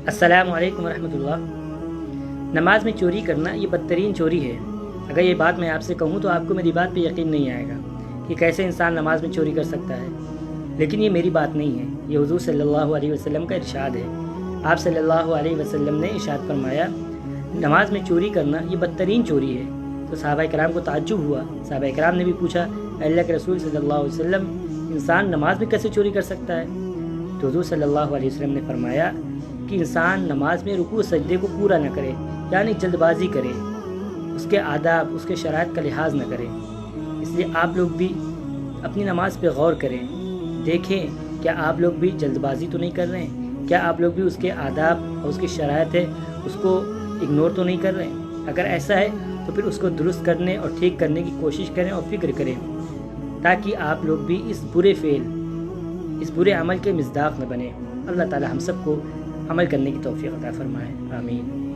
السلام علیکم ورحمۃ اللہ۔ نماز میں چوری کرنا یہ بدترین چوری ہے۔ اگر یہ بات میں آپ سے کہوں تو آپ کو میری بات پہ یقین نہیں آئے گا کہ کیسے انسان نماز میں چوری کر سکتا ہے، لیکن یہ میری بات نہیں ہے، یہ حضور صلی اللہ علیہ وسلم کا ارشاد ہے۔ آپ صلی اللہ علیہ وسلم نے ارشاد فرمایا، نماز میں چوری کرنا یہ بدترین چوری ہے۔ تو صحابہ کرام کو تعجب ہوا، صحابہ کرام نے بھی پوچھا، اللہ کے رسول صلی اللہ علیہ وسلم، انسان نماز میں کیسے چوری کر سکتا ہے؟ تو حضور صلی اللہ علیہ وسلم نے فرمایا کہ انسان نماز میں رکوع سجدے کو پورا نہ کرے، یعنی جلد بازی کرے، اس کے آداب، اس کے شرائط کا لحاظ نہ کرے۔ اس لیے آپ لوگ بھی اپنی نماز پہ غور کریں، دیکھیں کیا آپ لوگ بھی جلد بازی تو نہیں کر رہے ہیں، کیا آپ لوگ بھی اس کے آداب اور اس کی شرائط ہے اس کو اگنور تو نہیں کر رہے ہیں۔ اگر ایسا ہے تو پھر اس کو درست کرنے اور ٹھیک کرنے کی کوشش کریں اور فکر کریں، تاکہ آپ لوگ بھی اس برے فعل، اس برے عمل کے مصداق نہ بنیں۔ اللہ تعالی ہم سب کو عمل کرنے کی توفیق عطا فرمائے، آمین۔